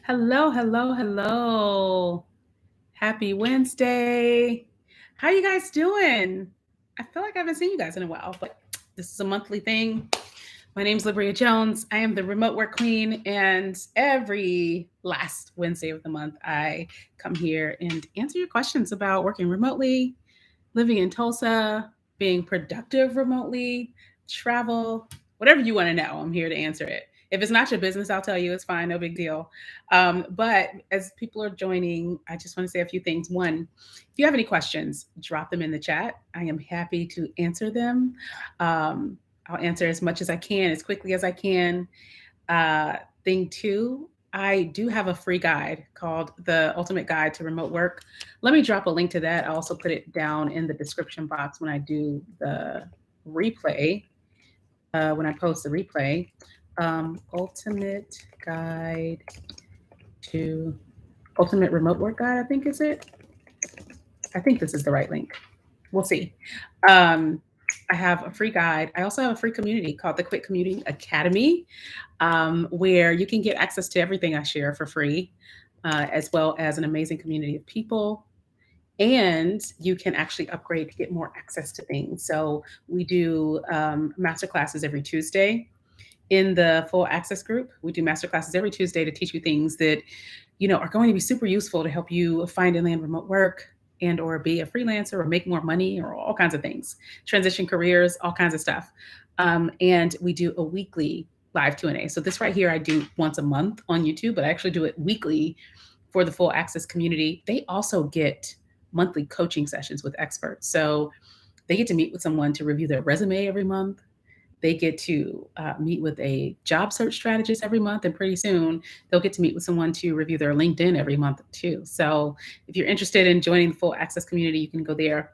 Hello, hello, hello. Happy Wednesday. How you guys doing? I feel like I haven't seen you guys in a while, but this is a monthly thing. My name's Libria Jones. I am the remote work queen, and every last Wednesday of the month, I come here and answer your questions about working remotely, living in Tulsa, being productive remotely, travel, whatever you want to know, I'm here to answer it. If it's not your business, I'll tell you it's fine, no big deal. But as people are joining, I just want to say a few things. One, if you have any questions, drop them in the chat. I am happy to answer them. Um, I'll answer as much as I can, as quickly as I can. Uh, Thing two, I do have a free guide called The Ultimate Guide to Remote Work. Let me drop a link to that. I'll also put it down in the description box when I do the replay, when I post the replay. Ultimate Guide to Ultimate Remote Work Guide, I think is it. I think this is the right link. We'll see. Um, I have a free guide. I also have a free community called the Quick Commuting Academy, where you can get access to everything I share for free, as well as an amazing community of people. And you can actually upgrade to get more access to things. So we do master classes every Tuesday in the full access group. We do master classes every Tuesday to teach you things that are going to be super useful to help you find and land remote work and or be a freelancer or make more money or all kinds of things, transition careers, all kinds of stuff. And we do a weekly live Q&A. So this right here I do once a month on YouTube, but I actually do it weekly for the full access community. They also get monthly coaching sessions with experts. So they get to meet with someone to review their resume every month. They get to meet with a job search strategist every month, and pretty soon they'll get to meet with someone to review their LinkedIn every month too. So if you're interested in joining the full access community, you can go there.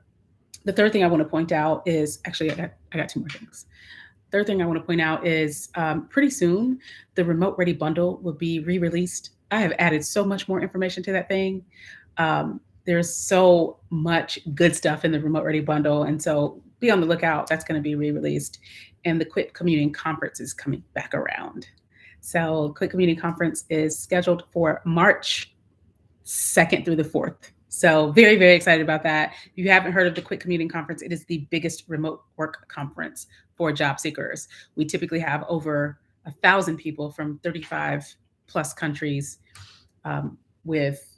The third thing I want to point out is actually I got two more things. Third thing I want to point out is pretty soon the Remote Ready bundle will be re-released. I have added so much more information to that thing. There's so much good stuff in the Remote Ready bundle, and so be on the lookout. That's going to be re-released, and the Quick Commuting Conference is coming back around. So Quick Commuting Conference is scheduled for March 2nd through the 4th. So very, very excited about that. If you haven't heard of the Quick Commuting Conference, it is the biggest remote work conference for job seekers. We typically have over 1,000 people from 35 plus countries, with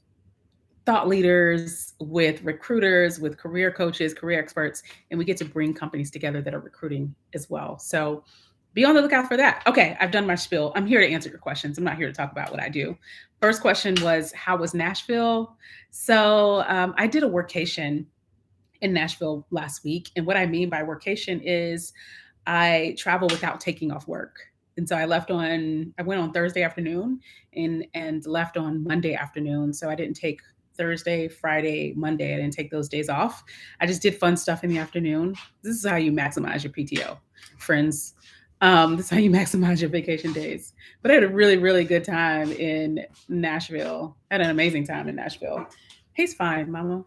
thought leaders, with recruiters, with career coaches, career experts, and we get to bring companies together that are recruiting as well. So be on the lookout for that. Okay, I've done my spiel. I'm here to answer your questions. I'm not here to talk about what I do. First question was, how was Nashville? So I did a workation in Nashville last week. And what I mean by workation is I travel without taking off work. And so I went on Thursday afternoon and left on Monday afternoon. So I didn't take Thursday, Friday, Monday. I didn't take those days off. I just did fun stuff in the afternoon. This is how you maximize your PTO, friends. This is how you maximize your vacation days. But I had a really, really good time in Nashville. I had an amazing time in Nashville. He's fine, Mama.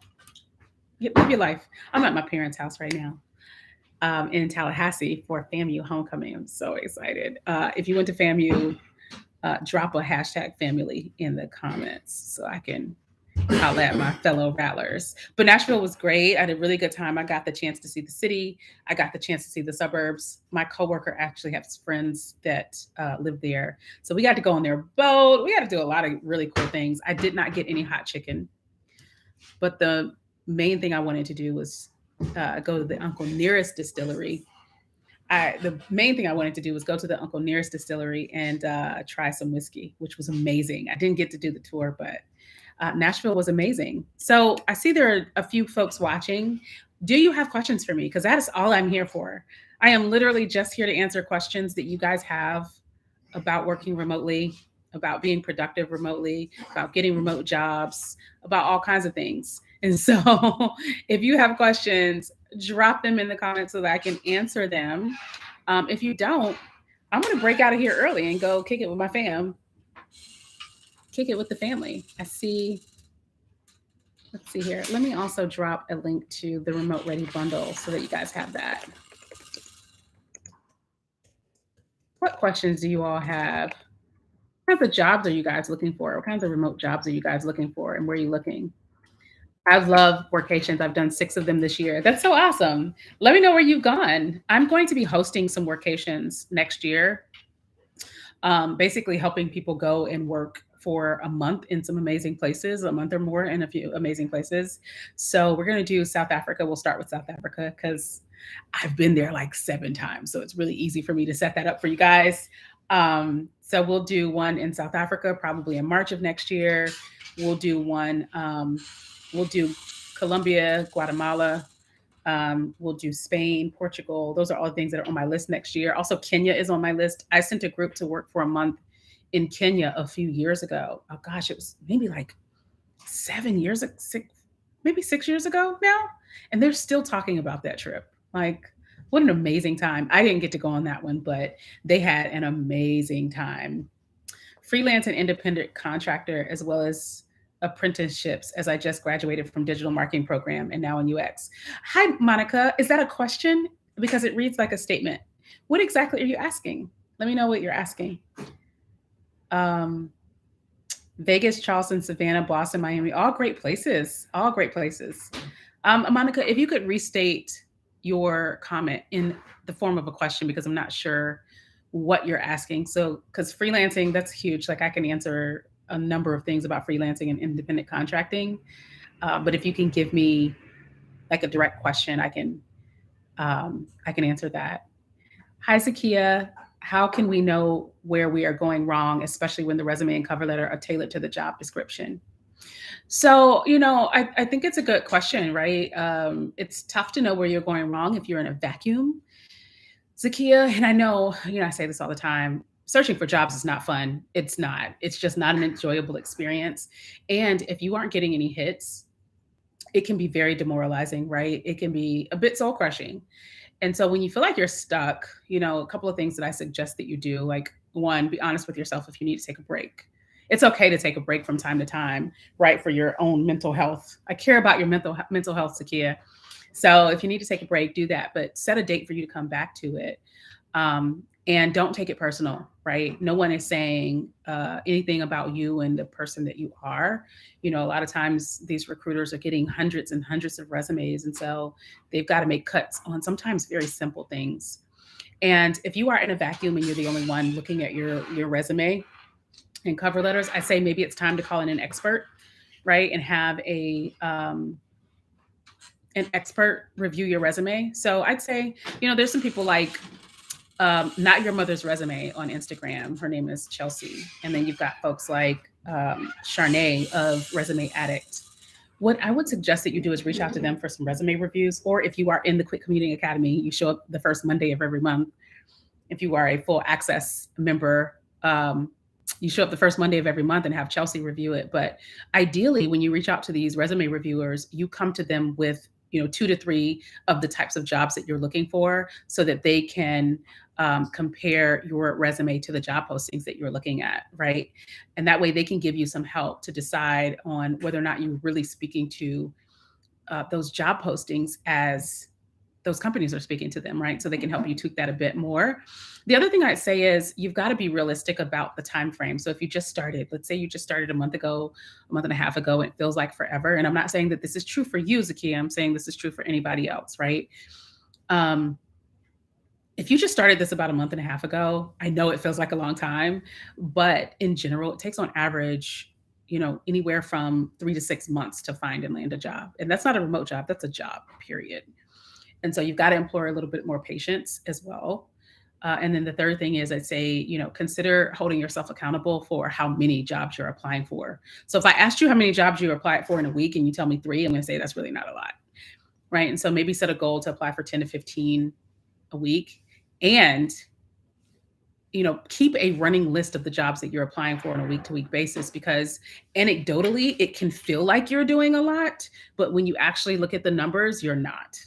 Live your life. I'm at my parents' house right now, in Tallahassee for FAMU homecoming. I'm so excited. If you went to FAMU, drop a hashtag family in the comments so I can holler at my fellow rattlers. But Nashville was great. I had a really good time. I got the chance to see the city. I got the chance to see the suburbs. My coworker actually has friends that live there. So we got to go on their boat. We got to do a lot of really cool things. I did not get any hot chicken, but the main thing I wanted to do was go to the Uncle Nearest distillery. The main thing I wanted to do was go to the Uncle Nearest distillery and try some whiskey, which was amazing. I didn't get to do the tour, but Nashville was amazing. So I see there are a few folks watching. Do you have questions for me? Because that is all I'm here for. I am literally just here to answer questions that you guys have about working remotely, about being productive remotely, about getting remote jobs, about all kinds of things. And so if you have questions, drop them in the comments so that I can answer them. If you don't, I'm going to break out of here early and go kick it with my fam. Kick it with the family. Let's see here. Let me also drop a link to the Remote Ready bundle so that you guys have that. What questions do you all have? kinds of jobs are you guys looking for? What kinds of remote jobs are you guys looking for, and where are you looking? I love workations. I've done 6 of them this year. That's so awesome. Let me know where you've gone. I'm going to be hosting some workations next year, basically helping people go and work for a month in some amazing places, a month or more in a few amazing places. So we're going to do South Africa. We'll start with South Africa because I've been there like 7 times. So it's really easy for me to set that up for you guys. So we'll do one in South Africa, probably in March of next year. We'll do one, we'll do Colombia, Guatemala, we'll do Spain, Portugal. Those are all things that are on my list next year. Also, Kenya is on my list. I sent a group to work for a month in Kenya a few years ago. Oh gosh, it was maybe like 7 years, maybe 6 years ago now. And they're still talking about that trip. Like, what an amazing time. I didn't get to go on that one, but they had an amazing time. Freelance and independent contractor, as well as apprenticeships, as I just graduated from digital marketing program and now in UX. Hi, Monica. Is that a question? Because it reads like a statement. What exactly are you asking? Let me know what you're asking. Vegas, Charleston, Savannah, Boston, Miami, all great places. All great places. Monica, if you could restate your comment in the form of a question, because I'm not sure what you're asking. So, because freelancing, that's huge. Like, I can answer a number of things about freelancing and independent contracting. But if you can give me like a direct question, I can answer that. Hi, Zakia. How can we know where we are going wrong, especially when the resume and cover letter are tailored to the job description? So, I think it's a good question, right? It's tough to know where you're going wrong if you're in a vacuum, Zakia. And I know, I say this all the time. Searching for jobs is not fun. It's not. It's just not an enjoyable experience. And if you aren't getting any hits, it can be very demoralizing, right? It can be a bit soul crushing. And so when you feel like you're stuck, a couple of things that I suggest that you do, like, one, be honest with yourself if you need to take a break. It's okay to take a break from time to time, right? For your own mental health. I care about your mental health, Zakia. So if you need to take a break, do that, but set a date for you to come back to it. And don't take it personal, right? No one is saying anything about you and the person that you are. A lot of times these recruiters are getting hundreds and hundreds of resumes. And so they've got to make cuts on sometimes very simple things. And if you are in a vacuum and you're the only one looking at your resume and cover letters, I say maybe it's time to call in an expert, right? And have an expert review your resume. So I'd say, there's some people like Not Your Mother's Resume on Instagram. Her name is Chelsea. And then you've got folks like Charnay of Resume Addict. What I would suggest that you do is reach out to them for some resume reviews. Or if you are in the Quick Commuting Academy, you show up the first Monday of every month. If you are a full access member, you show up the first Monday of every month and have Chelsea review it. But ideally, when you reach out to these resume reviewers, you come to them with 2 to 3 of the types of jobs that you're looking for, so that they can compare your resume to the job postings that you're looking at, right? And that way they can give you some help to decide on whether or not you're really speaking to those job postings as those companies are speaking to them, right? So they can help you tweak that a bit more. The other thing I'd say is you've got to be realistic about the time frame. So if you just started, let's say you just started a month ago, a month and a half ago, and it feels like forever. And I'm not saying that this is true for you, Zakia. I'm saying this is true for anybody else, right? If you just started this about a month and a half ago, I know it feels like a long time, but in general, it takes on average, anywhere from 3 to 6 months to find and land a job. And that's not a remote job, that's a job, period. And so you've got to employ a little bit more patience as well. And then the third thing is, I'd say, consider holding yourself accountable for how many jobs you're applying for. So if I asked you how many jobs you applied for in a week and you tell me 3, I'm going to say that's really not a lot, right? And so maybe set a goal to apply for 10 to 15 a week, and keep a running list of the jobs that you're applying for on a week-to-week basis, because anecdotally, it can feel like you're doing a lot, but when you actually look at the numbers, you're not.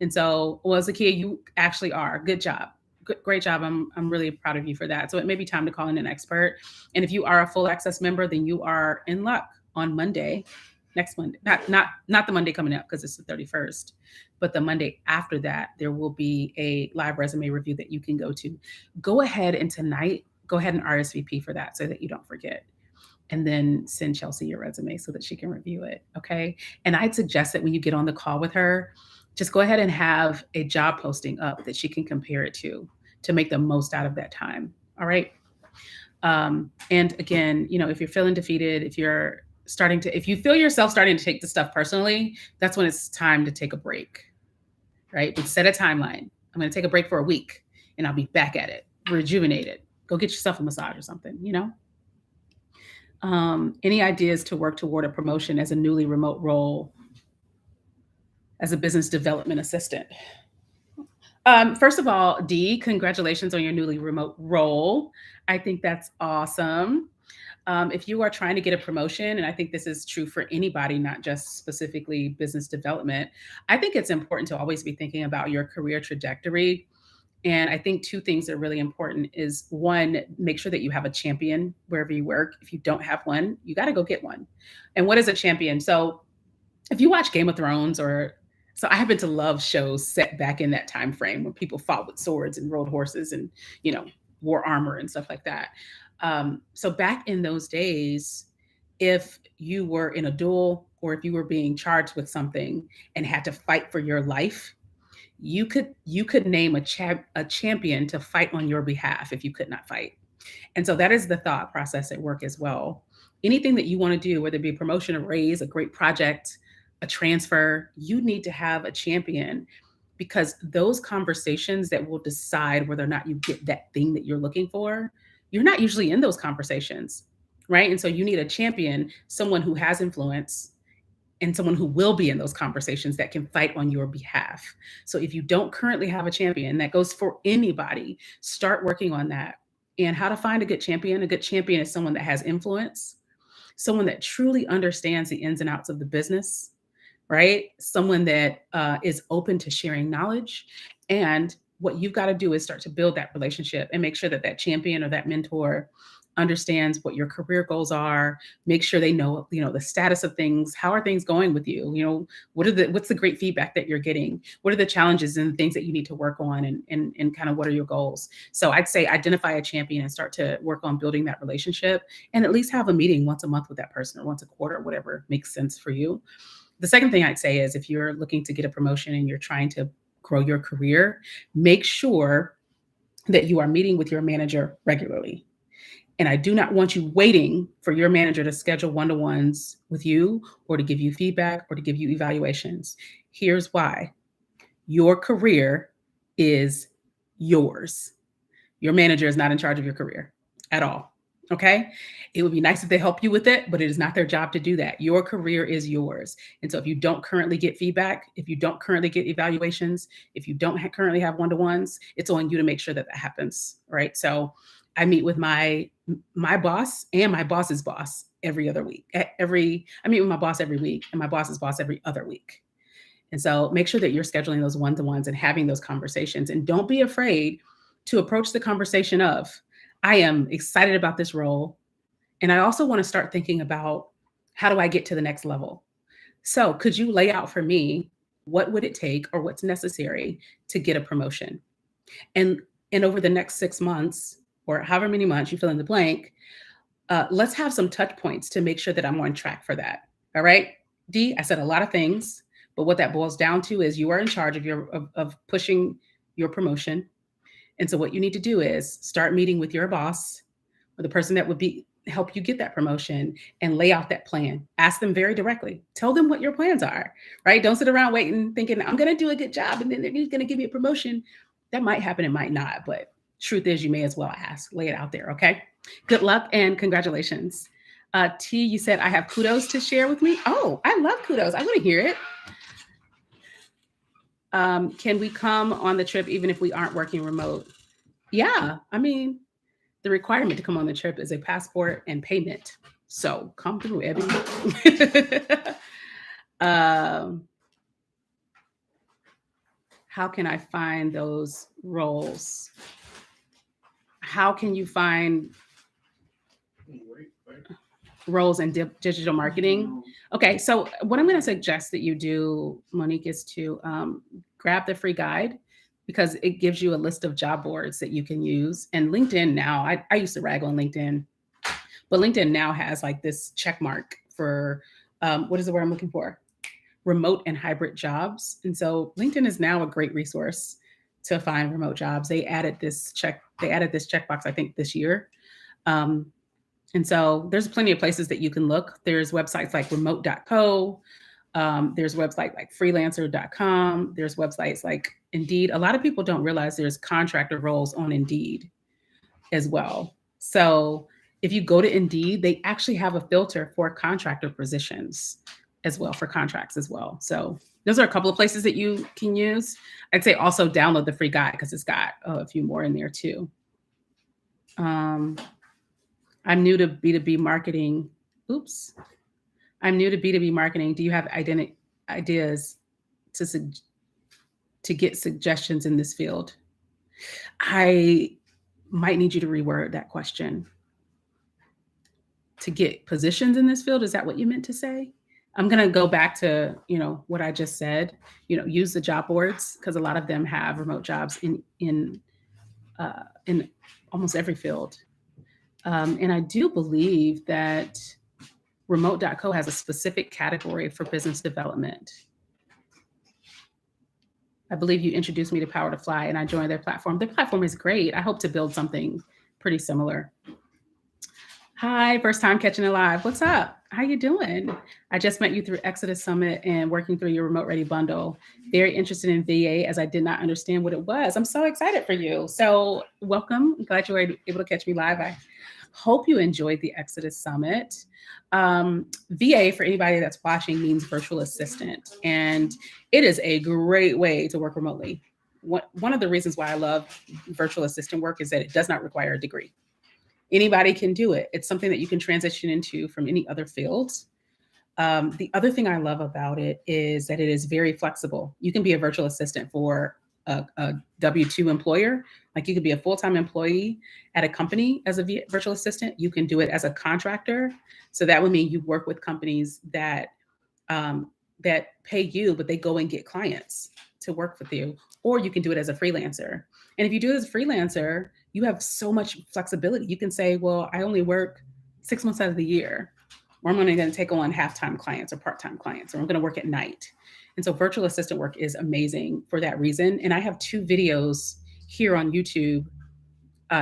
And so, well, Zakia, you actually are. Good job. Great job. I'm really proud of you for that. So it may be time to call in an expert. And if you are a full access member, then you are in luck on Monday, next Monday, not the Monday coming up because it's the 31st, but the Monday after that, there will be a live resume review that you can go to. Go ahead and tonight go ahead and RSVP for that so that you don't forget. And then send Chelsea your resume so that she can review it. Okay. And I'd suggest that when you get on the call with her, just go ahead and have a job posting up that she can compare it to make the most out of that time. All right. And again, if you're feeling defeated, if you feel yourself starting to take the stuff personally, that's when it's time to take a break, right? But set a timeline. I'm going to take a break for a week and I'll be back at it, rejuvenated. Go get yourself a massage or something. Any ideas to work toward a promotion as a newly remote role as a business development assistant? First of all, Dee, congratulations on your newly remote role. I think that's awesome. If you are trying to get a promotion, and I think this is true for anybody, not just specifically business development, I think it's important to always be thinking about your career trajectory. And I think two things that are really important is one, make sure that you have a champion wherever you work. If you don't have one, you got to go get one. And what is a champion? So if you watch Game of Thrones so I happen to love shows set back in that time frame when people fought with swords and rode horses and, wore armor and stuff like that. So back in those days, if you were in a duel or if you were being charged with something and had to fight for your life, you could name a champion to fight on your behalf if you could not fight. And so that is the thought process at work as well. Anything that you want to do, whether it be a promotion, a raise, a great project, a transfer, you need to have a champion, because those conversations that will decide whether or not you get that thing that you're looking for, you're not usually in those conversations, right? And so you need a champion, someone who has influence, and someone who will be in those conversations that can fight on your behalf. So if you don't currently have a champion, that goes for anybody, start working on that. And how to find a good champion? A good champion is someone that has influence, someone that truly understands the ins and outs of the business, right? Someone that is open to sharing knowledge. And what you've got to do is start to build that relationship and make sure that that champion or that mentor understands what your career goals are. Make sure they know, the status of things. How are things going with you? What's the great feedback that you're getting? What are the challenges and things that you need to work on, and kind of what are your goals? So I'd say identify a champion and start to work on building that relationship, and at least have a meeting once a month with that person or once a quarter, whatever makes sense for you. The second thing I'd say is if you're looking to get a promotion and you're trying to grow your career, make sure that you are meeting with your manager regularly. And I do not want you waiting for your manager to schedule one-to-ones with you or to give you feedback or to give you evaluations. Here's why. Your career is yours. Your manager is not in charge of your career at all. Okay. It would be nice if they help you with it, but it is not their job to do that. Your career is yours. And so if you don't currently get feedback, if you don't currently get evaluations, if you don't currently have one-to-ones, it's on you to make sure that that happens. Right. So I meet with my boss and my boss's boss every other week. I meet with my boss every week and my boss's boss every other week. And so make sure that you're scheduling those one-to-ones and having those conversations. And don't be afraid to approach the conversation of, I am excited about this role. And I also want to start thinking about, how do I get to the next level? So could you lay out for me, what would it take or what's necessary to get a promotion? And over the next 6 months or however many months you fill in the blank, let's have some touch points to make sure that I'm on track for that. All right, Dee, I said a lot of things, but what that boils down to is you are in charge of pushing your promotion. And so what you need to do is start meeting with your boss or the person that would help you get that promotion and lay out that plan. Ask them very directly. Tell them what your plans are, right? Don't sit around waiting, thinking, I'm going to do a good job and then they're going to give me a promotion. That might happen, it might not, but truth is you may as well ask. Lay it out there, okay? Good luck and congratulations. T, you said, I have kudos to share with me. Oh, I love kudos. I want to hear it. Can we come on the trip even if we aren't working remote? Yeah, I mean, the requirement to come on the trip is a passport and payment. So come through, Ebby. How can I find those roles? How can you find roles in digital marketing? Okay, so what I'm going to suggest that you do, Monique, is to grab the free guide because it gives you a list of job boards that you can use. And LinkedIn now, I used to rag on LinkedIn, but LinkedIn now has like this check mark for what is the word I'm looking for? Remote and hybrid jobs. And so LinkedIn is now a great resource to find remote jobs. They added this checkbox, I think, this year. Um, and so there's plenty of places that you can look. There's websites like remote.co. There's websites like freelancer.com. There's websites like Indeed. A lot of people don't realize there's contractor roles on Indeed as well. So if you go to Indeed, they actually have a filter for contractor positions as well, for contracts as well. So those are a couple of places that you can use. I'd say also download the free guide because it's got a few more in there too. I'm new to B2B marketing. Oops. I'm new to B2B marketing. Do you have ideas to get suggestions in this field? I might need you to reword that question. To get positions in this field, is that what you meant to say? I'm going to go back to, what I just said, use the job boards because a lot of them have remote jobs in almost every field. And I do believe that remote.co has a specific category for business development. I believe you introduced me to Power to Fly and I joined their platform. Their platform is great. I hope to build something pretty similar. Hi, first time catching it live. What's up? How you doing? I just met you through Exodus Summit and working through your Remote Ready bundle. Very interested in VA as I did not understand what it was. I'm so excited for you. So welcome. I'm glad you were able to catch me live. I hope you enjoyed the Exodus Summit. VA, for anybody that's watching, means virtual assistant. And it is a great way to work remotely. One of the reasons why I love virtual assistant work is that it does not require a degree. Anybody can do it. It's something that you can transition into from any other fields. The other thing I love about it is that it is very flexible. You can be a virtual assistant for a W-2 employer. Like you could be a full-time employee at a company as a virtual assistant. You can do it as a contractor. So that would mean you work with companies that pay you, but they go and get clients to work with you. Or you can do it as a freelancer. And if you do it as a freelancer, you have so much flexibility. You can say, well, I only work 6 months out of the year, or I'm only going to take on half-time clients or part-time clients, or I'm going to work at night. And so virtual assistant work is amazing for that reason. And I have 2 videos here on YouTube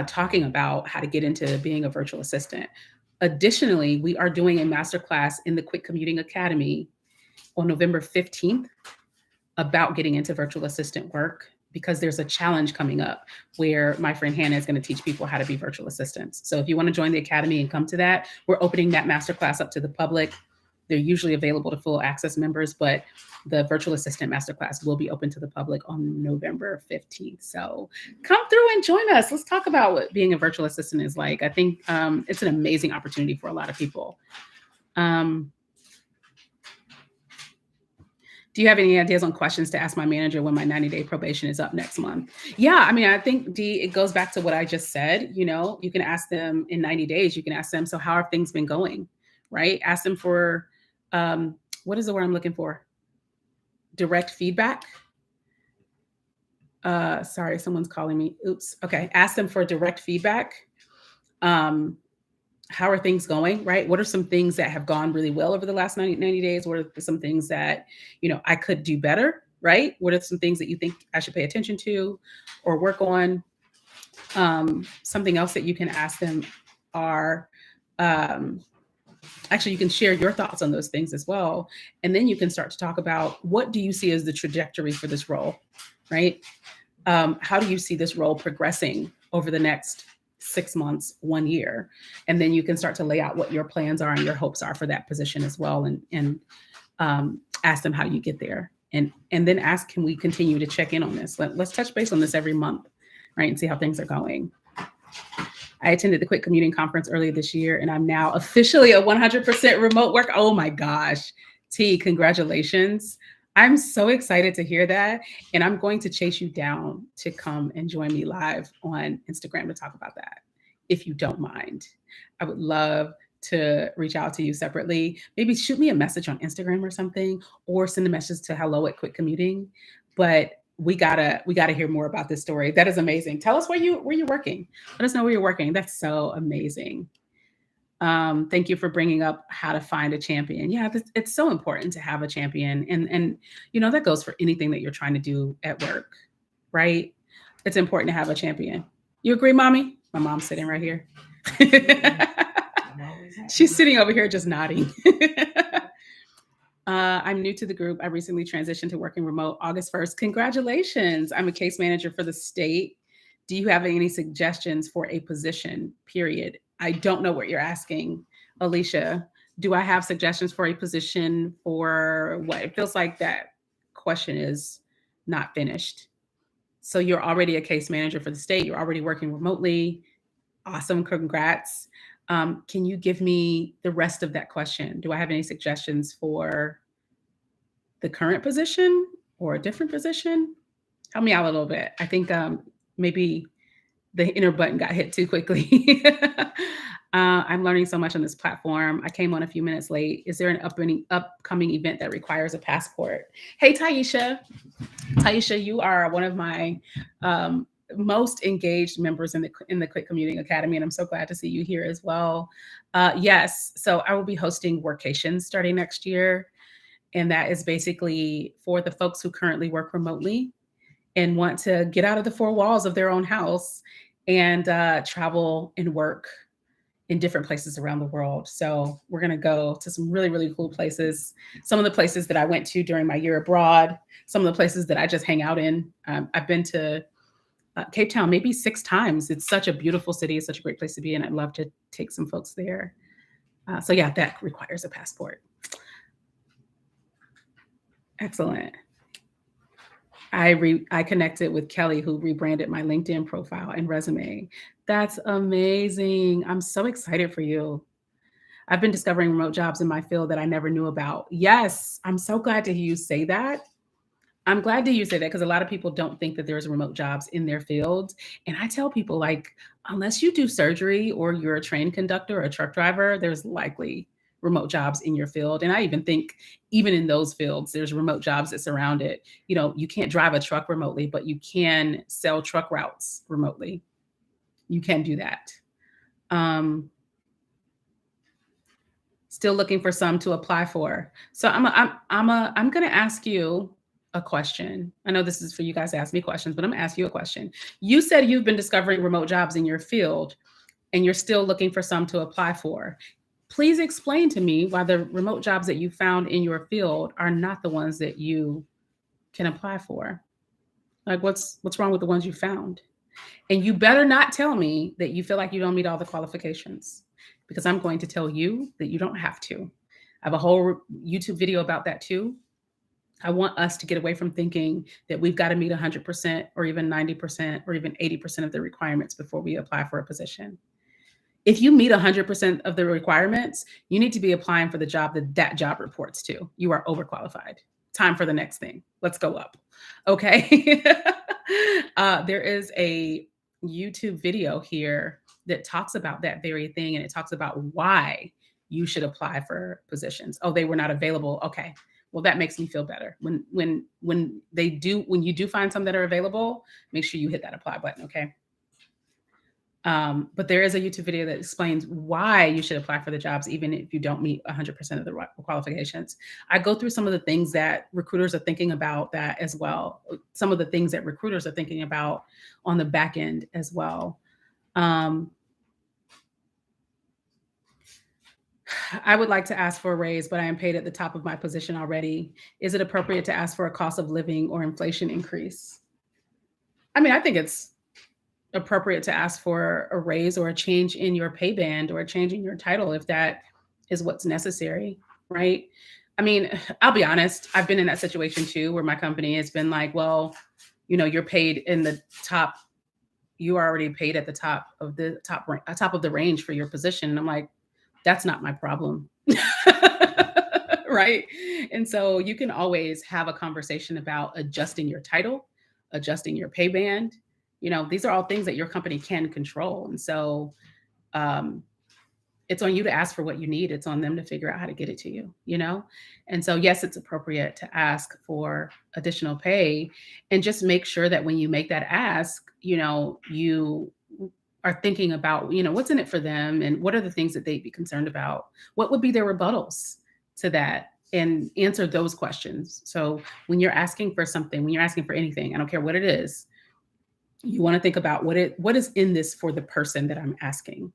talking about how to get into being a virtual assistant. Additionally, we are doing a masterclass in the Quick Commuting Academy on November 15th about getting into virtual assistant work, because there's a challenge coming up where my friend Hannah is going to teach people how to be virtual assistants. So if you want to join the Academy and come to that, we're opening that masterclass up to the public. They're usually available to full access members, but the virtual assistant masterclass will be open to the public on November 15th. So come through and join us. Let's talk about what being a virtual assistant is like. I think it's an amazing opportunity for a lot of people. Do you have any ideas on questions to ask my manager when my 90-day probation is up next month? Yeah, I mean, I think, Dee, it goes back to what I just said. You can ask them in 90 days. You can ask them, so how have things been going, right? Ask them for, what is the word I'm looking for? Direct feedback. Sorry, someone's calling me. Oops. Okay, ask them for direct feedback. How are things going, right? What are some things that have gone really well over the last 90 days? What are some things that, I could do better, right? What are some things that you think I should pay attention to or work on? Something else that you can ask them are, actually, you can share your thoughts on those things as well. And then you can start to talk about, what do you see as the trajectory for this role, right? How do you see this role progressing over the next 6 months, 1 year? And then you can start to lay out what your plans are and your hopes are for that position as well. And ask them how you get there. And then ask, can we continue to check in on this? Let's touch base on this every month, right? And see how things are going. I attended the Quick Commuting Conference earlier this year, and I'm now officially a 100% remote work. Oh my gosh, T, congratulations. I'm so excited to hear that. And I'm going to chase you down to come and join me live on Instagram to talk about that, if you don't mind. I would love to reach out to you separately. Maybe shoot me a message on Instagram or something, or send a message to hello@quickcommuting. But we gotta hear more about this story. That is amazing. Tell us where you're working. Let us know where you're working. That's so amazing. Thank you for bringing up how to find a champion. Yeah, it's so important to have a champion, and that goes for anything that you're trying to do at work, right? It's important to have a champion. You agree, mommy? My mom's sitting right here. She's sitting over here just nodding. I'm new to the group. I recently transitioned to working remote August 1st. Congratulations. I'm a case manager for the state. Do you have any suggestions for a position, period? I don't know what you're asking, Alicia. Do I have suggestions for a position for what? It feels like that question is not finished. So you're already a case manager for the state. You're already working remotely. Awesome. Congrats. Can you give me the rest of that question? Do I have any suggestions for the current position or a different position? Help me out a little bit. I think maybe the enter button got hit too quickly. I'm learning so much on this platform. I came on a few minutes late. Is there an upcoming event that requires a passport? Hey, Taisha. Taisha, you are one of my most engaged members in the Quick Commuting Academy, and I'm so glad to see you here as well. Yes, so I will be hosting Workations starting next year, and that is basically for the folks who currently work remotely and want to get out of the four walls of their own house and travel and work in different places around the world. So we're going to go to some really, really cool places. Some of the places that I went to during my year abroad, some of the places that I just hang out in. I've been to Cape Town maybe 6 times. It's such a beautiful city. It's such a great place to be. And I'd love to take some folks there. So yeah, that requires a passport. Excellent. I connected with Kelly, who rebranded my LinkedIn profile and resume. That's amazing. I'm so excited for you. I've been discovering remote jobs in my field that I never knew about. Yes, I'm so glad to hear you say that. I'm glad to hear you say that because a lot of people don't think that there's remote jobs in their fields. And I tell people, like, unless you do surgery or you're a train conductor or a truck driver, there's likely remote jobs in your field. And I even think even in those fields, there's remote jobs that surround it. You can't drive a truck remotely, but you can sell truck routes remotely. You can do that. Still looking for some to apply for. So I'm going to ask you a question. I know this is for you guys to ask me questions, but I'm going to ask you a question. You said you've been discovering remote jobs in your field and you're still looking for some to apply for. Please explain to me why the remote jobs that you found in your field are not the ones that you can apply for. Like what's wrong with the ones you found? And you better not tell me that you feel like you don't meet all the qualifications, because I'm going to tell you that you don't have to. I have a whole YouTube video about that too. I want us to get away from thinking that we've got to meet 100% or even 90% or even 80% of the requirements before we apply for a position. If you meet 100% of the requirements, you need to be applying for the job that job reports to. You are overqualified. Time for the next thing. Let's go up. Okay. There is a YouTube video here that talks about that very thing, and it talks about why you should apply for positions. Oh, they were not available. Okay. Well, that makes me feel better. When you do find some that are available, make sure you hit that apply button. Okay. But there is a YouTube video that explains why you should apply for the jobs, even if you don't meet 100% of the qualifications. I go through some of the things that recruiters are thinking about that as well. Some of the things that recruiters are thinking about on the back end as well. I would like to ask for a raise, but I am paid at the top of my position already. Is it appropriate to ask for a cost of living or inflation increase? I mean, I think it's appropriate to ask for a raise or a change in your pay band or a change in your title if that is what's necessary, right? I mean, I'll be honest, I've been in that situation too, where my company has been like, well, you're paid in the top, you are already paid at the top of the range for your position. And I'm like, that's not my problem. Right? And so you can always have a conversation about adjusting your title, adjusting your pay band. These are all things that your company can control. And so it's on you to ask for what you need. It's on them to figure out how to get it to you, you know? And so, yes, it's appropriate to ask for additional pay, and just make sure that when you make that ask, you are thinking about, what's in it for them and what are the things that they'd be concerned about? What would be their rebuttals to that? And answer those questions. So when you're asking for something, when you're asking for anything, I don't care what it is, you want to think about what is in this for the person that I'm asking,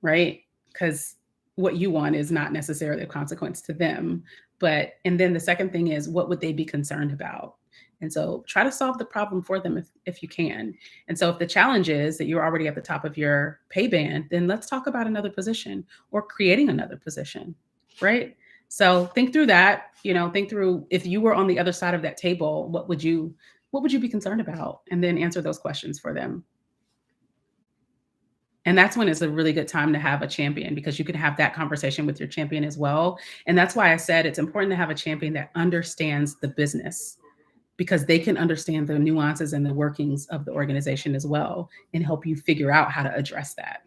right? Because what you want is not necessarily a consequence to them. And then the second thing is, what would they be concerned about? And so try to solve the problem for them if you can. And so if the challenge is that you're already at the top of your pay band, then let's talk about another position or creating another position, right? So think through that, think through, if you were on the other side of that table, what would you be concerned about? And then answer those questions for them. And that's when it's a really good time to have a champion, because you can have that conversation with your champion as well. And that's why I said it's important to have a champion that understands the business, because they can understand the nuances and the workings of the organization as well and help you figure out how to address that.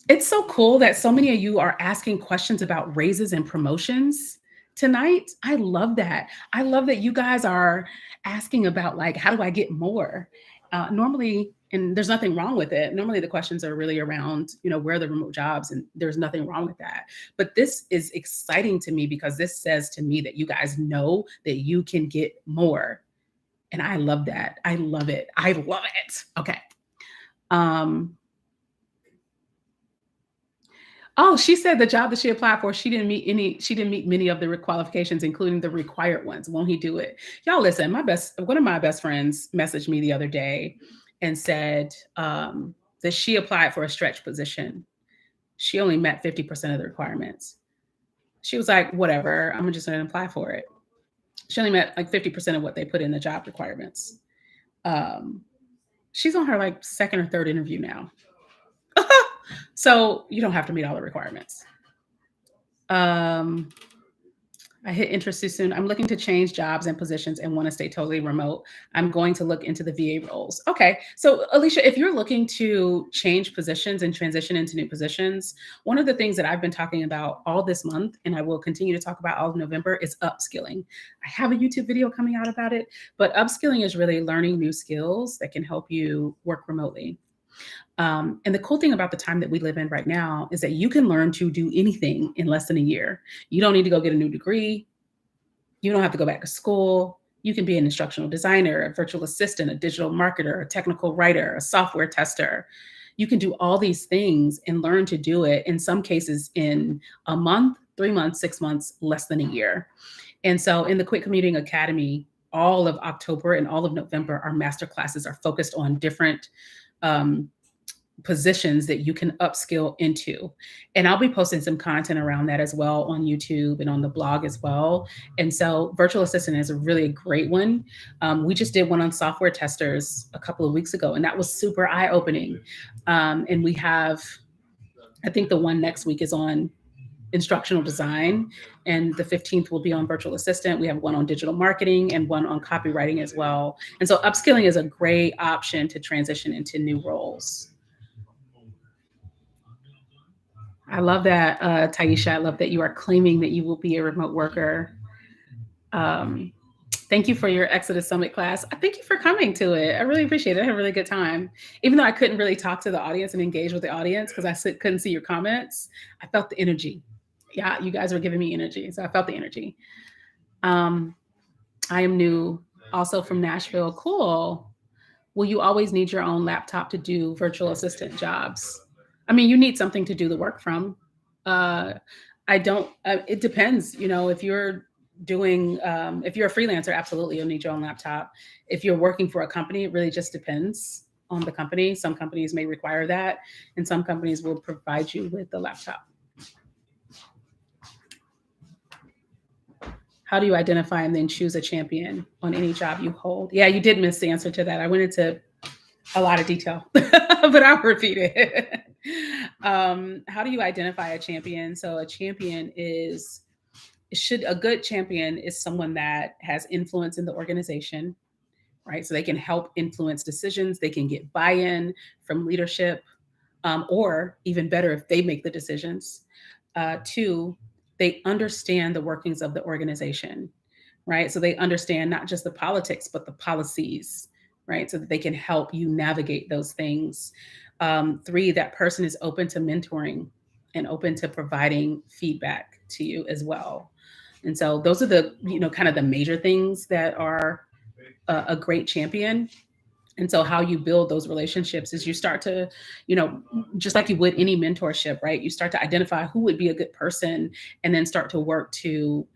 It's so cool that so many of you are asking questions about raises and promotions tonight. I love that. I love that you guys are asking about, like, how do I get more? Normally, and there's nothing wrong with it. Normally the questions are really around, where are the remote jobs, and there's nothing wrong with that. But this is exciting to me because this says to me that you guys know that you can get more. And I love that. I love it. I love it. Okay. Oh, she said the job that she applied for, she didn't meet many of the qualifications, including the required ones. Won't he do it? Y'all listen, one of my best friends messaged me the other day and said that she applied for a stretch position. She only met 50% of the requirements. She was like, whatever, I'm just going to apply for it. She only met like 50% of what they put in the job requirements. She's on her like second or third interview now. So you don't have to meet all the requirements. I hit interest too soon. I'm looking to change jobs and positions and want to stay totally remote. I'm going to look into the VA roles. Okay. So Alicia, if you're looking to change positions and transition into new positions, one of the things that I've been talking about all this month, and I will continue to talk about all of November, is upskilling. I have a YouTube video coming out about it, but upskilling is really learning new skills that can help you work remotely. And the cool thing about the time that we live in right now is that you can learn to do anything in less than a year. You don't need to go get a new degree. You don't have to go back to school. You can be an instructional designer, a virtual assistant, a digital marketer, a technical writer, a software tester. You can do all these things and learn to do it, in some cases in a month, 3 months, 6 months, less than a year. And so in the Quit Commuting Academy, all of October and all of November, our master classes are focused on different positions that you can upskill into. And I'll be posting some content around that as well on YouTube and on the blog as well. And so virtual assistant is a really great one. We just did one on software testers a couple of weeks ago, and that was super eye-opening. And we have, I think the one next week is on instructional design, and the 15th will be on virtual assistant. We have one on digital marketing and one on copywriting as well. And so upskilling is a great option to transition into new roles. I love that, Taisha. I love that you are claiming that you will be a remote worker. Thank you for your Exodus Summit class. Thank you for coming to it. I really appreciate it. I had a really good time. Even though I couldn't really talk to the audience and engage with the audience because I couldn't see your comments, I felt the energy. Yeah, you guys were giving me energy. So I felt the energy. I am new, also from Nashville. Cool. Will you always need your own laptop to do virtual assistant jobs? I mean, you need something to do the work from. I don't, it depends, if you're doing, if you're a freelancer, absolutely, you'll need your own laptop. If you're working for a company, it really just depends on the company. Some companies may require that, and some companies will provide you with the laptop. How do you identify and then choose a champion on any job you hold? Yeah, you did miss the answer to that. I went into a lot of detail, but I'll repeat it. How do you identify a champion? So a champion a good champion is someone that has influence in the organization, right? So they can help influence decisions. They can get buy-in from leadership. or even better, if they make the decisions. Two, they understand the workings of the organization, right? So they understand not just the politics, but the policies, right? So that they can help you navigate those things. Three, that person is open to mentoring and open to providing feedback to you as well. And so those are the, kind of the major things that are a great champion. And so how you build those relationships is you start to, you know, just like you would any mentorship, right? You start to identify who would be a good person and then start to work to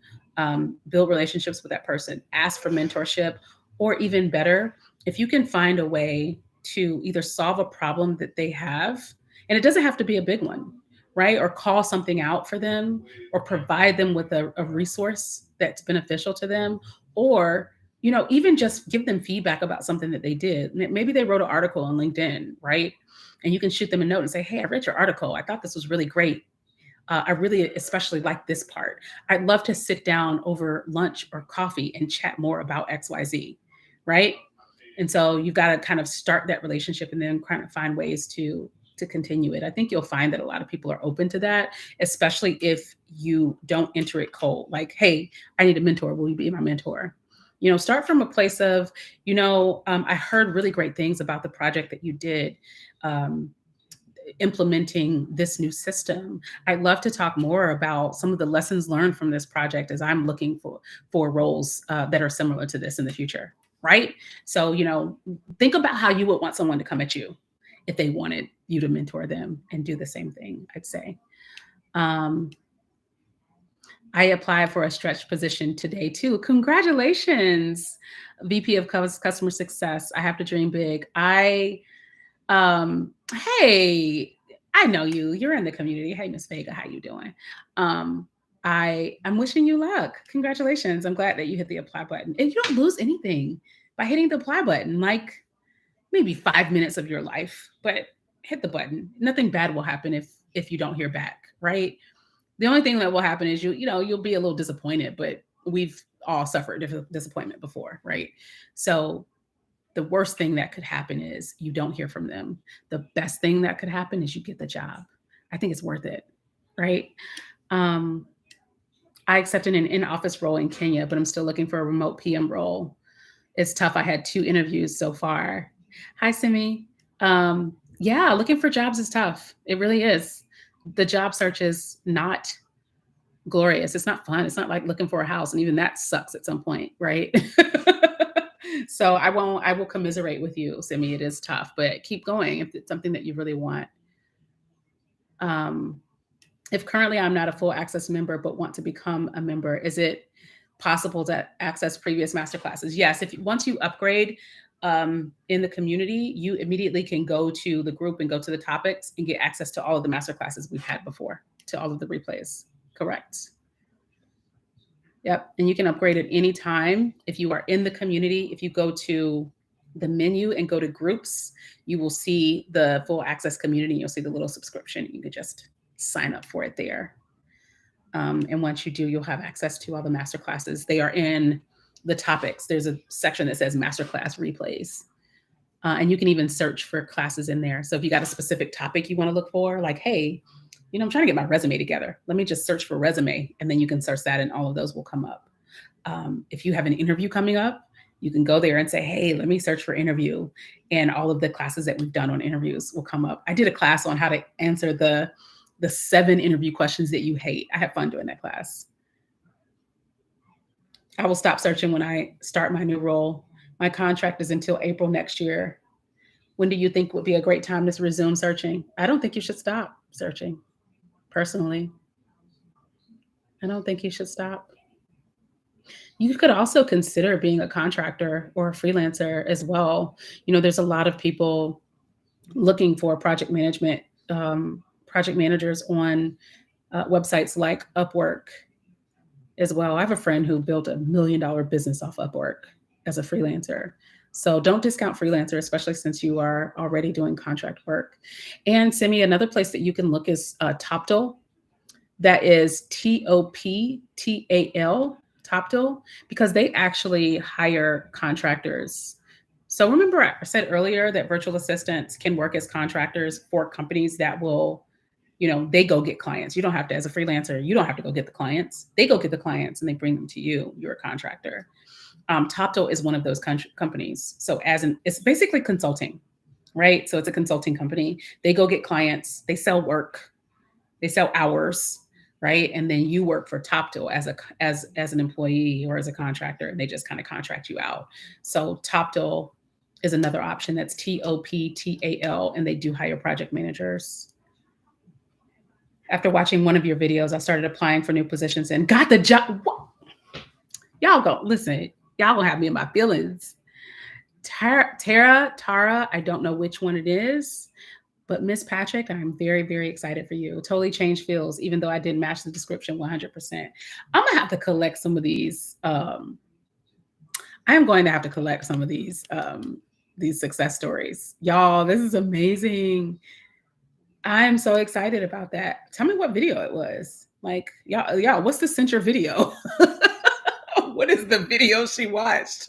build relationships with that person, ask for mentorship, or even better, if you can find a way to either solve a problem that they have, and it doesn't have to be a big one, right? Or call something out for them or provide them with a resource that's beneficial to them, or even just give them feedback about something that they did. Maybe they wrote an article on LinkedIn, right? And you can shoot them a note and say, hey, I read your article. I thought this was really great. I really especially like this part. I'd love to sit down over lunch or coffee and chat more about XYZ, right? And so you've got to kind of start that relationship and then kind of find ways to continue it. I think you'll find that a lot of people are open to that, especially if you don't enter it cold. Like, hey, I need a mentor. Will you be my mentor? Start from a place of, I heard really great things about the project that you did. Implementing this new system. I'd love to talk more about some of the lessons learned from this project as I'm looking for roles that are similar to this in the future, right? So, think about how you would want someone to come at you if they wanted you to mentor them and do the same thing, I'd say. Um, I applied for a stretch position today too. Congratulations, VP of Customer Success. I have to dream big. Um, hey, I know you. You're in the community. Hey, Miss Vega, how you doing? I'm wishing you luck. Congratulations. I'm glad that you hit the apply button. And you don't lose anything by hitting the apply button, like maybe 5 minutes of your life, but hit the button. Nothing bad will happen if you don't hear back, right? The only thing that will happen is you'll be a little disappointed, but we've all suffered disappointment before, right? So the worst thing that could happen is you don't hear from them. The best thing that could happen is you get the job. I think it's worth it, right? Um, I accepted an in-office role in Kenya, but I'm still looking for a remote PM role. It's tough. I had 2 interviews so far. Hi, Simi. Yeah, looking for jobs is tough. It really is. The job search is not glorious. It's not fun. It's not like looking for a house, and even that sucks at some point, right? So I will commiserate with you, Simi. It is tough, but keep going if it's something that you really want. Um, if currently I'm not a full access member but want to become a member, is it possible to access previous masterclasses? Yes. Once you upgrade in the community, you immediately can go to the group and go to the topics and get access to all of the masterclasses we've had before, to all of the replays. Correct. Yep. And you can upgrade at any time. If you are in the community, if you go to the menu and go to groups, you will see the full access community. You'll see the little subscription. You can just sign up for it there. And once you do, you'll have access to all the master classes. They are in the topics. There's a section that says masterclass replays. And you can even search for classes in there. So if you got a specific topic you want to look for, like, hey, I'm trying to get my resume together. Let me just search for resume. And then you can search that and all of those will come up. If you have an interview coming up, you can go there and say, hey, let me search for interview. And all of the classes that we've done on interviews will come up. I did a class on how to answer the 7 interview questions that you hate. I had fun doing that class. I will stop searching when I start my new role. My contract is until April next year. When do you think would be a great time to resume searching? I don't think you should stop searching. Personally, I don't think you should stop. You could also consider being a contractor or a freelancer as well. There's a lot of people looking for project managers on websites like Upwork as well. I have a friend who built $1 million business off Upwork as a freelancer. So don't discount freelancer, especially since you are already doing contract work. And Simi, another place that you can look is Toptal. That is TOPTAL, Toptal, because they actually hire contractors So remember, I said earlier that virtual assistants can work as contractors for companies that will, they go get clients. You don't have to, as a freelancer, you don't have to go get the clients. They go get the clients and they bring them to you. You're a contractor. Topto is one of those companies. So it's basically consulting, right? So it's a consulting company. They go get clients. They sell work. They sell hours, right? And then you work for Topto as an employee or as a contractor, and they just kind of contract you out. So Topto is another option. That's TOPTAL, and they do hire project managers. After watching one of your videos, I started applying for new positions and got the job. Y'all go listen. Y'all gonna have me in my feelings. Tara, I don't know which one it is, but Miss Patrick, I'm very, very excited for you. Totally changed fields, even though I didn't match the description 100%. I'm gonna have to collect some of these. I am going to have to collect some of these success stories. Y'all, this is amazing. I'm so excited about that. Tell me what video it was. Like, y'all, what's the censure video? What is the video she watched?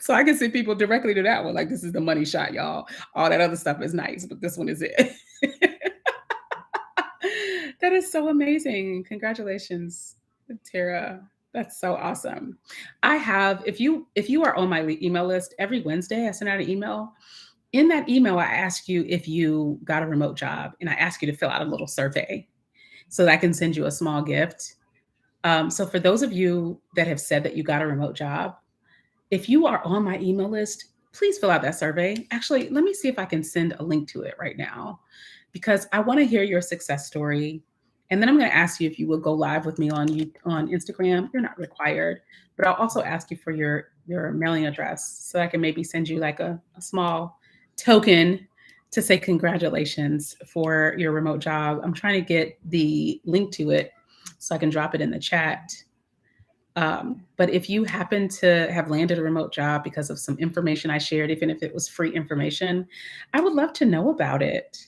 So I can send people directly to that one. Like, this is the money shot, y'all. All that other stuff is nice, but this one is it. That is so amazing. Congratulations, Tara. That's so awesome. If you are on my email list, every Wednesday I send out an email. In that email, I ask you if you got a remote job, and I ask you to fill out a little survey so that I can send you a small gift. So for those of you that have said that you got a remote job, if you are on my email list, please fill out that survey. Actually, let me see if I can send a link to it right now, because I want to hear your success story. And then I'm going to ask you if you will go live with me on Instagram. You're not required, but I'll also ask you for your mailing address so I can maybe send you like a small token to say congratulations for your remote job. I'm trying to get the link to it so I can drop it in the chat. But if you happen to have landed a remote job because of some information I shared, even if it was free information, I would love to know about it.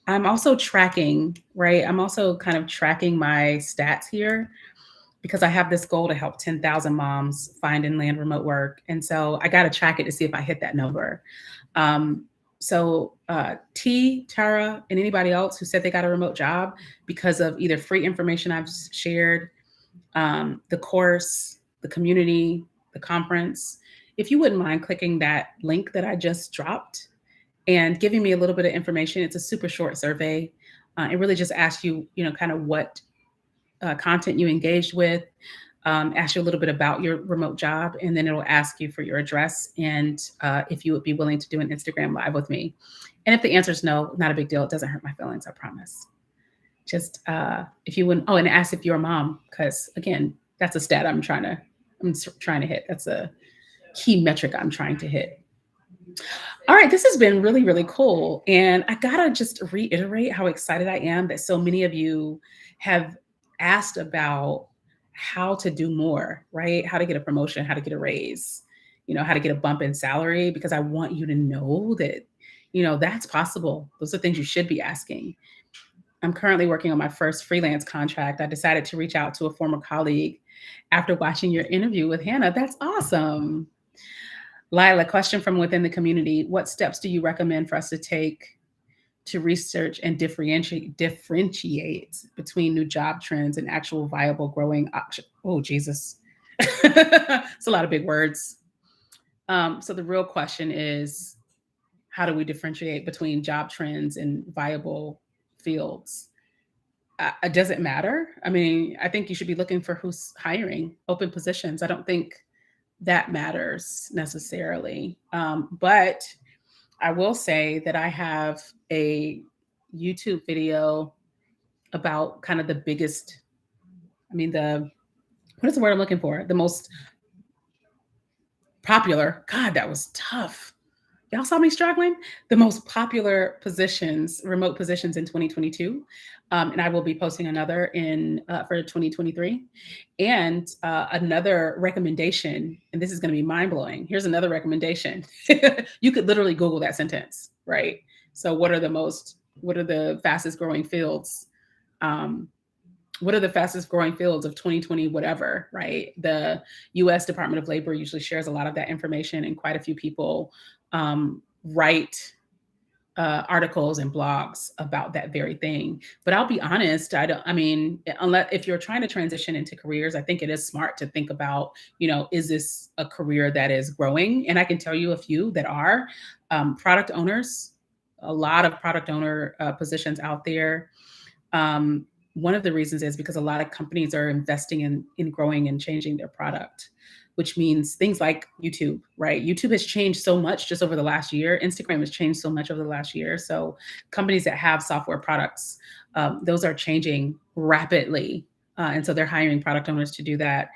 I'm also tracking, right? I'm also kind of tracking my stats here because I have this goal to help 10,000 moms find and land remote work. And so I got to track it to see if I hit that number. Tara, and anybody else who said they got a remote job because of either free information I've shared, the course, the community, the conference, if you wouldn't mind clicking that link that I just dropped and giving me a little bit of information. It's a super short survey. It really just asks you, kind of what content you engaged with, ask you a little bit about your remote job, and then it'll ask you for your address and if you would be willing to do an Instagram live with me. And if the answer is no, not a big deal. It doesn't hurt my feelings, I promise. Just if you wouldn't, and ask if you're a mom, because again, that's a stat I'm trying to hit. That's a key metric I'm trying to hit. All right, this has been really, really cool. And I gotta just reiterate how excited I am that so many of you have asked about how to do more, right? How to get a promotion, how to get a raise, how to get a bump in salary, because I want you to know that, that's possible. Those are things you should be asking. I'm currently working on my first freelance contract. I decided to reach out to a former colleague after watching your interview with Hannah. That's awesome. Lila, question from within the community. What steps do you recommend for us to take to research and differentiate between new job trends and actual viable growing option? Oh, Jesus. It's a lot of big words. So the real question is, how do we differentiate between job trends and viable fields? Does it matter? I mean, I think you should be looking for who's hiring open positions. I don't think that matters necessarily. But I will say that I have a YouTube video about kind of the biggest, what is the word I'm looking for? The most popular, God, that was tough. Y'all saw me struggling? The most popular remote positions in 2022. And I will be posting another for 2023. And another recommendation, and this is going to be mind blowing. Here's another recommendation. You could literally Google that sentence, right? So what are the fastest growing fields what are the fastest growing fields of 2020, whatever, right? The US Department of Labor usually shares a lot of that information, and quite a few people write articles and blogs about that very thing. But I'll be honest, I mean, unless if you're trying to transition into careers, I think it is smart to think about, is this a career that is growing? And I can tell you a few that are product owners, a lot of product owner positions out there. One of the reasons is because a lot of companies are investing in growing and changing their product, which means things like YouTube, right? YouTube has changed so much just over the last year. Instagram has changed so much over the last year. So companies that have software products, those are changing rapidly. And so they're hiring product owners to do that.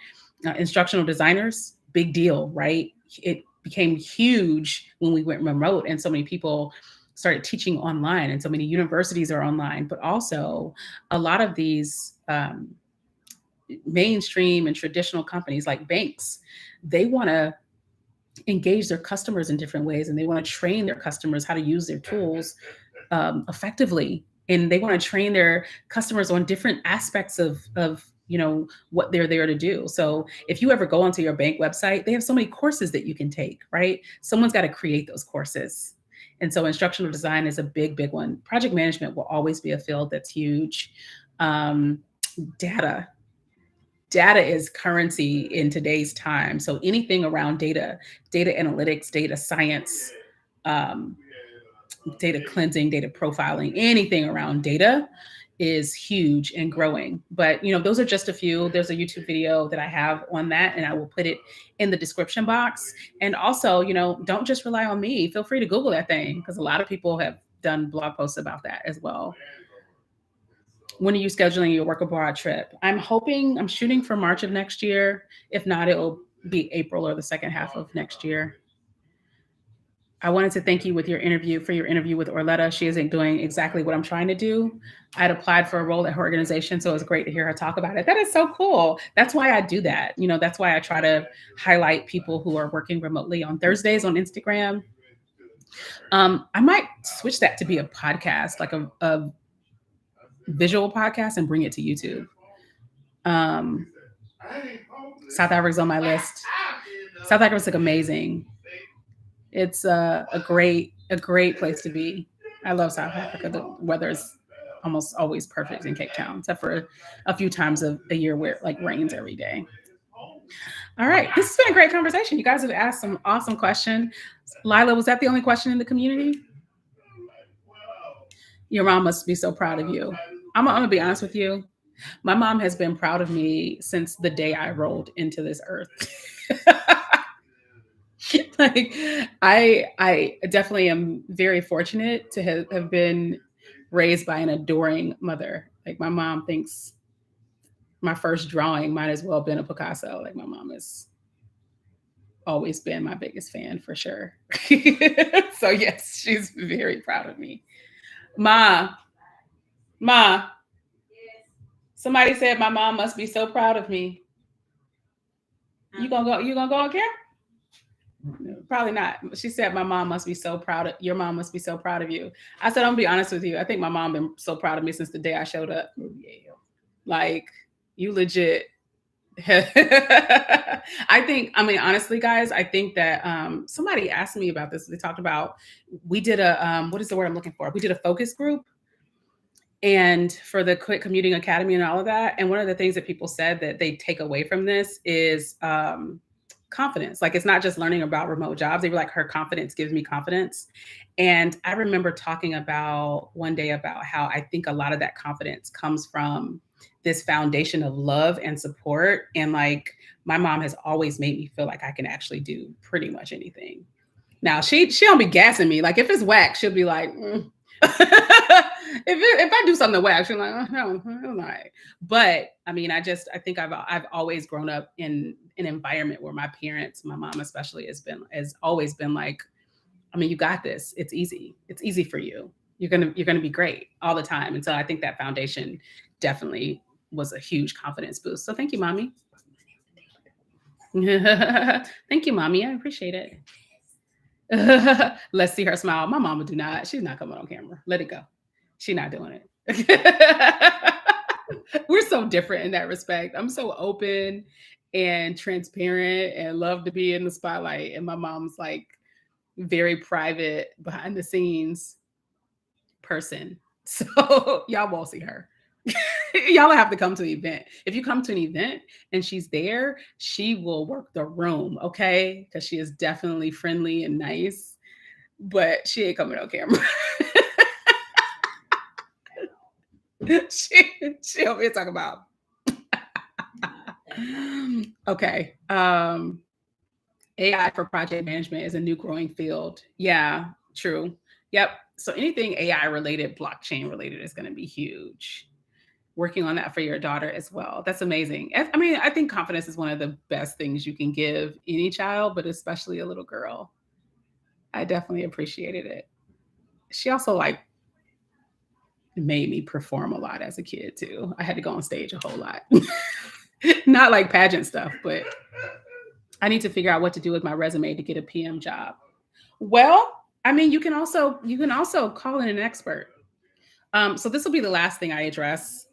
Instructional designers, big deal, right? It became huge when we went remote and so many people started teaching online and so many universities are online, but also a lot of these mainstream and traditional companies like banks, they want to engage their customers in different ways and they want to train their customers how to use their tools effectively, and they want to train their customers on different aspects of what they're there to do. So if you ever go onto your bank website, they have so many courses that you can take, right? Someone's got to create those courses. And so instructional design is a big one. Project management will always be a field that's huge. Data is currency in today's time. So anything around data analytics, data science, um, data cleansing, data profiling, anything around data is huge and growing. But those are just a few. There's a YouTube video that I have on that, and I will put it in the description box. And also, don't just rely on me. Feel free to Google that thing, because a lot of people have done blog posts about that as well. When are you scheduling your work abroad trip? I'm shooting for March of next year. If not, it will be April or the second half of next year. I wanted to thank you for your interview with Orletta. She isn't doing exactly what I'm trying to do. I'd applied for a role at her organization, so it was great to hear her talk about it. That is so cool. That's why I do that. That's why I try to highlight people who are working remotely on Thursdays on Instagram. I might switch that to be a podcast, like a visual podcast, and bring it to YouTube. South Africa's on my list. South Africa's amazing. It's a great place to be. I love South Africa. The weather is almost always perfect in Cape Town, except for a few times of the year where it rains every day. All right, this has been a great conversation. You guys have asked some awesome questions. Lila, was that the only question in the community? Your mom must be so proud of you. I'm gonna be honest with you. My mom has been proud of me since the day I rolled into this earth. I definitely am very fortunate to have been raised by an adoring mother. My mom thinks my first drawing might as well have been a Picasso. My mom has always been my biggest fan for sure. So yes, she's very proud of me. Ma, somebody said my mom must be so proud of me. You gonna go on camera? Probably not. She said my mom must be so proud of your mom must be so proud of you. I said, I'm gonna be honest with you. I think my mom been so proud of me since the day I showed up. You legit. Honestly, guys, I think that somebody asked me about this. They talked about, we did a what is the word I'm looking for? We did a focus group, and for the Quit Commuting Academy and all of that. And one of the things that people said that they take away from this is confidence. It's not just learning about remote jobs. They were like, her confidence gives me confidence. And I remember talking about one day about how I think a lot of that confidence comes from this foundation of love and support. And my mom has always made me feel like I can actually do pretty much anything. Now she don't be gassing me. If it's whack, she'll be like, if I do something whack, she's like, oh, no, all right. But I think I've always grown up in an environment where my parents, my mom especially, has always been like, you got this. It's easy. It's easy for you. You're gonna be great all the time. And so I think that foundation definitely was a huge confidence boost. So thank you, mommy. Thank you, mommy. I appreciate it. Let's see her smile. My mama do not. She's not coming on camera. Let it go. She's not doing it. We're so so different in that respect. I'm so open and transparent and love to be in the spotlight. And my mom's like very private, behind the scenes person. So y'all won't see her. Y'all have to come to the event. If you come to an event and she's there, she will work the room, okay? Because she is definitely friendly and nice, but she ain't coming on camera. she over here talking about okay. AI for project management is a new growing field. Yeah, true. Yep. So anything AI related, blockchain related is going to be huge. Working on that for your daughter as well. That's amazing. I mean, I think confidence is one of the best things you can give any child, but especially a little girl. I definitely appreciated it. She also like made me perform a lot as a kid too. I had to go on stage a whole lot. Not like pageant stuff, but I need to figure out what to do with my resume to get a PM job. Well, I mean, you can also call in an expert. So this will be the last thing I address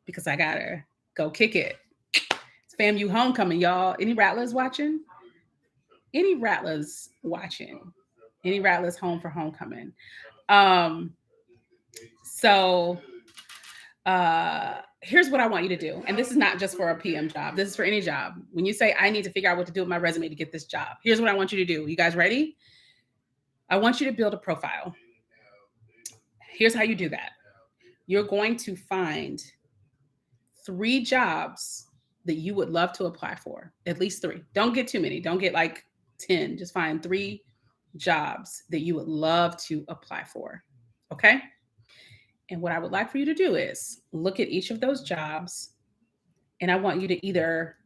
because I gotta go kick it. It's FAMU homecoming, y'all. Any Rattlers watching? Any Rattlers watching? Any Rattlers home for homecoming? Um, so here's what I want you to do. And this is not just for a PM job. This is for any job. When you say I need to figure out what to do with my resume to get this job, here's what I want you to do. You guys ready? I want you to build a profile. Here's how you do that. You're going to find 3 jobs that you would love to apply for, at least 3. Don't get too many. Don't get like 10. Just find 3 jobs that you would love to apply for. Okay. And what I would like for you to do is look at each of those jobs. And I want you to either,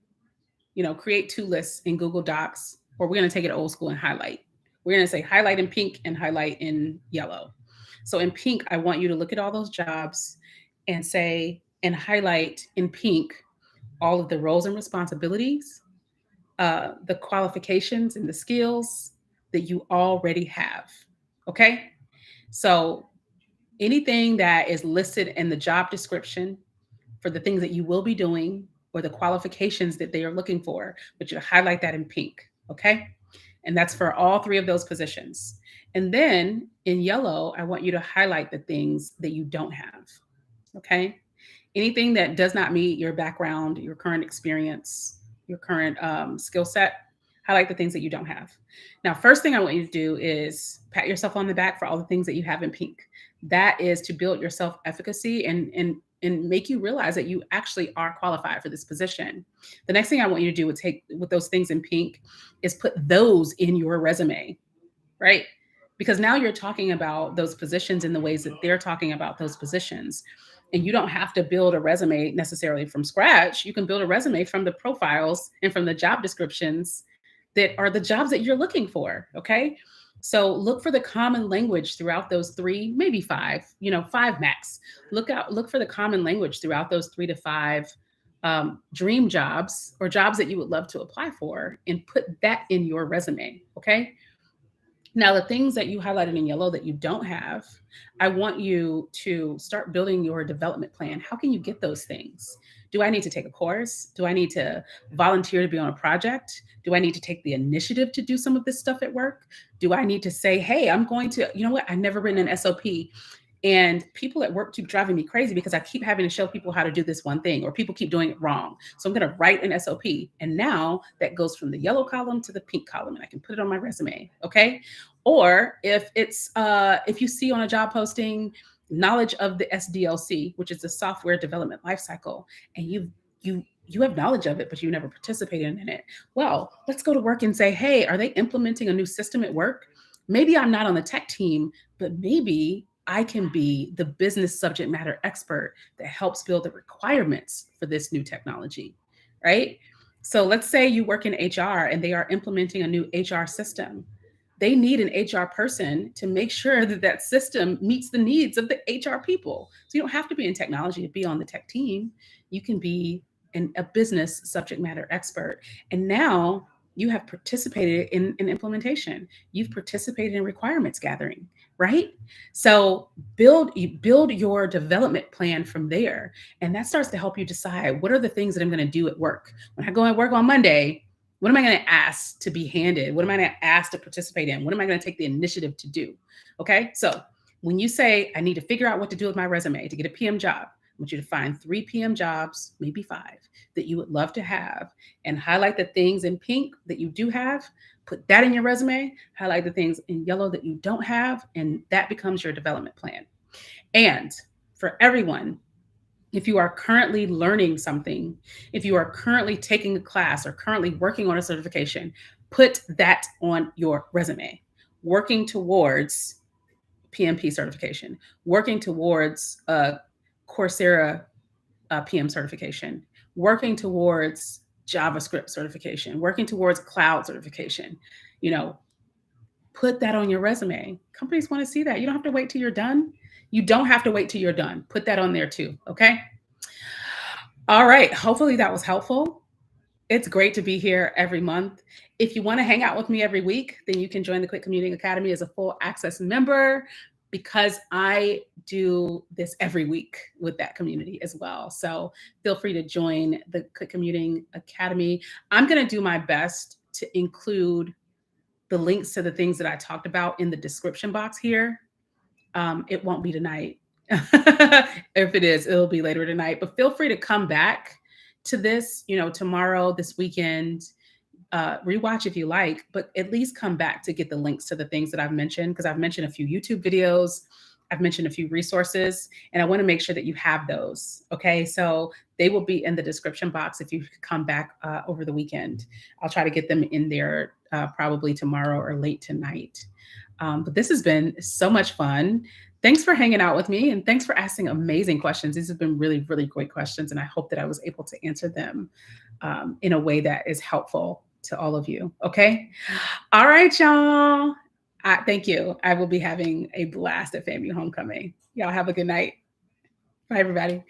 create 2 lists in Google Docs, or we're going to take it old school and highlight. We're going to say highlight in pink and highlight in yellow. So in pink, I want you to look at all those jobs and say, and highlight in pink all of the roles and responsibilities, the qualifications and the skills that you already have. Okay. So anything that is listed in the job description for the things that you will be doing or the qualifications that they are looking for, but you highlight that in pink. Okay. And that's for all 3 of those positions. And then in yellow, I want you to highlight the things that you don't have. Okay. Anything that does not meet your background, your current experience, your current skill set, highlight the things that you don't have. Now, first thing I want you to do is pat yourself on the back for all the things that you have in pink. That is to build your self-efficacy and make you realize that you actually are qualified for this position. The next thing I want you to do with those things in pink is put those in your resume, right? Because now you're talking about those positions in the ways that they're talking about those positions. And you don't have to build a resume necessarily from scratch. You can build a resume from the profiles and from the job descriptions that are the jobs that you're looking for. Okay. So look for the common language throughout those 3, maybe 5, 5 max. Look for the common language throughout those 3 to 5 dream jobs or jobs that you would love to apply for and put that in your resume. Okay. Now, the things that you highlighted in yellow that you don't have, I want you to start building your development plan. How can you get those things? Do I need to take a course? Do I need to volunteer to be on a project? Do I need to take the initiative to do some of this stuff at work? Do I need to say, hey, I'm going to, you know what? I've never written an SOP. And people at work keep driving me crazy because I keep having to show people how to do this one thing, or people keep doing it wrong. So I'm going to write an SOP. And now that goes from the yellow column to the pink column, and I can put it on my resume. Okay. Or if you see on a job posting knowledge of the SDLC, which is the software development lifecycle, and you have knowledge of it, but you never participated in it. Well, let's go to work and say, hey, are they implementing a new system at work? Maybe I'm not on the tech team, but maybe I can be the business subject matter expert that helps build the requirements for this new technology, right? So let's say you work in HR and they are implementing a new HR system. They need an HR person to make sure that that system meets the needs of the HR people. So you don't have to be in technology to be on the tech team. You can be a business subject matter expert. And now you have participated in implementation. You've participated in requirements gathering. right? So build your development plan from there, and that starts to help you decide what are the things that I'm going to do at work. When I go and work on Monday, what am I going to ask to be handed? What am I going to ask to participate in? What am I going to take the initiative to do? Okay, so when you say I need to figure out what to do with my resume to get a PM job, I want you to find 3 PM jobs, maybe 5, that you would love to have, and highlight the things in pink that you do have. Put that in your resume, highlight the things in yellow that you don't have, and that becomes your development plan. And for everyone, if you are currently learning something, if you are currently taking a class or currently working on a certification, put that on your resume. Working towards PMP certification, working towards a Coursera PM certification, working towards JavaScript certification, working towards cloud certification. You know, put that on your resume. Companies want to see that. You don't have to wait till you're done. You don't have to wait till you're done. Put that on there too. Okay. All right. Hopefully that was helpful. It's great to be here every month. If you want to hang out with me every week, then you can join the Quick Commuting Academy as a full access member, because I do this every week with that community as well. So feel free to join the Quick Commuting Academy. I'm going to do my best to include the links to the things that I talked about in the description box here. It won't be tonight. If it is, it'll be later tonight. But feel free to come back to this, tomorrow, this weekend, rewatch if you like, but at least come back to get the links to the things that I've mentioned, because I've mentioned a few YouTube videos, I've mentioned a few resources, and I want to make sure that you have those. Okay, so they will be in the description box if you come back over the weekend. I'll try to get them in there probably tomorrow or late tonight. But this has been so much fun. Thanks for hanging out with me, and thanks for asking amazing questions. These have been really, really great questions, and I hope that I was able to answer them in a way that is helpful to all of you. Okay. All right, y'all. Thank you. I will be having a blast at FAMU Homecoming. Y'all have a good night. Bye, everybody.